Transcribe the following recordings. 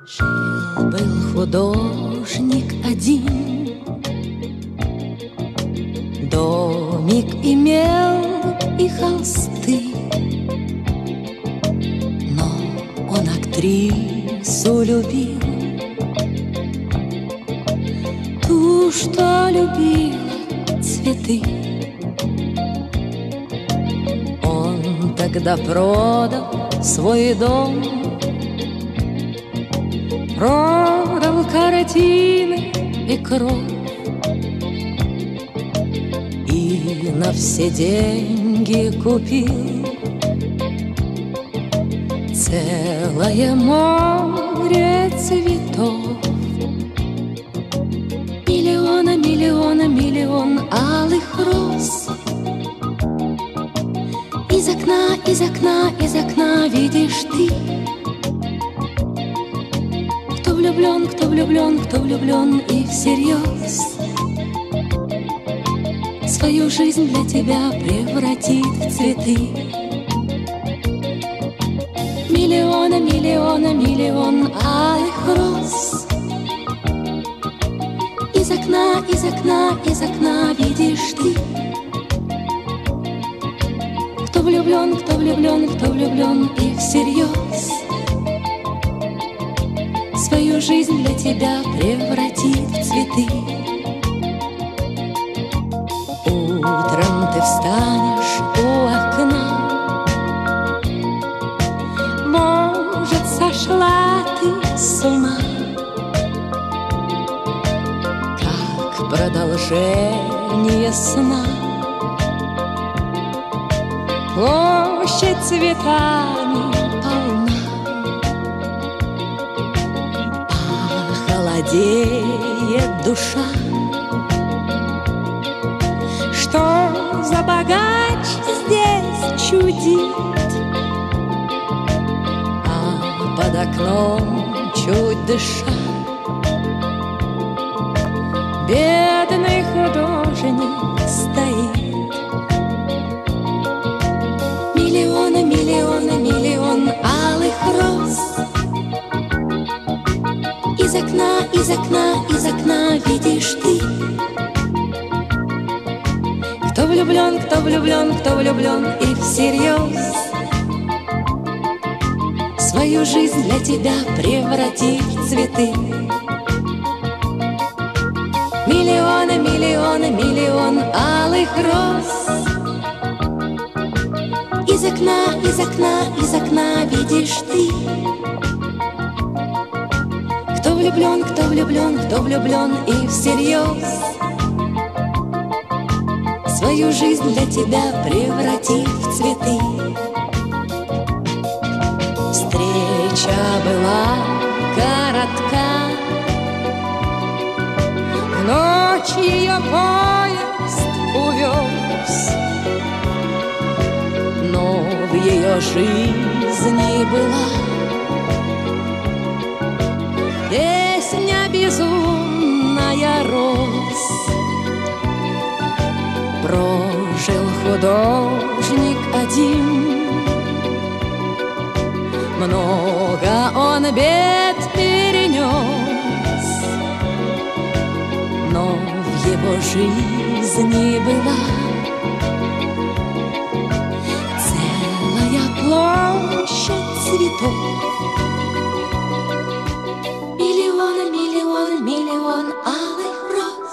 Жил-был художник один, домик имел и холсты, но он актрису любил, ту, что любила цветы. Он тогда продал свой дом, продал картины и кровь, и на все деньги купил целое море цветов. Миллиона, миллиона, миллион алых роз. Из окна, из окна, из окна видишь ты. Кто влюблен, кто влюблен, кто влюблен и всерьез свою жизнь для тебя превратит в цветы. Миллиона, миллиона, миллион алых роз. Из окна, из окна, из окна видишь ты. Кто влюблен, кто влюблен, кто влюблен и всерьез свою жизнь для тебя превратит в цветы. Утром ты встанешь у окна, может, сошла ты с ума, как продолжение сна. Площадь цветами полна, похолодеет душа. Что за богач здесь чудит, а под окном чуть дыша бедный художник стоит. Миллиона, миллиона, миллион алых роз. Из окна, из окна, из окна видишь ты. Кто влюблен, кто влюблен, кто влюблен и всерьез свою жизнь для тебя превратит в цветы. Миллиона, миллиона, миллион алых роз. Из окна, из окна, из окна видишь ты. Кто влюблен, кто влюблен, кто влюблен и всерьез свою жизнь для тебя превратит в цветы. Встреча была коротка, в ночь ее поезд увез, но в ее жизни была песня безумная роз. Прожил художник один, много он бед перенес, но в его жизни была целая площадь цветов. Миллион, миллион, миллион алых роз.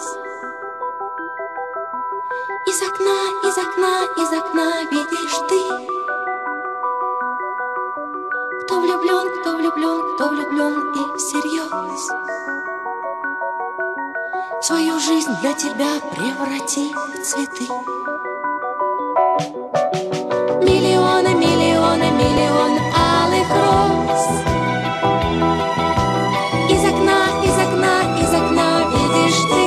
Из окна, из окна, из окна видишь ты. Кто влюблен, кто влюблен, кто влюблен и всерьез свою жизнь для тебя преврати в цветы. Миллионы, миллионы, миллион алых роз. Из окна, из окна, из окна видишь ты.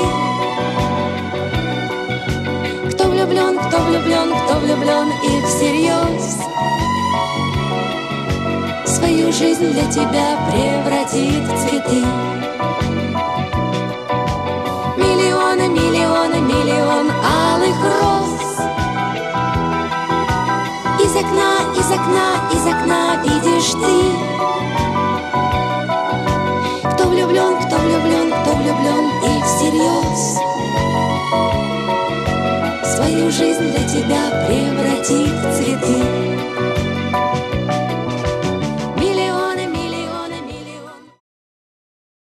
Кто влюблен, кто влюблен, кто влюблен и всерьез свою жизнь для тебя превратит в цветы. Из окна, из окна, из окна видишь ты. Кто влюблен, кто влюблен, кто влюблен и всерьез свою жизнь для тебя привез.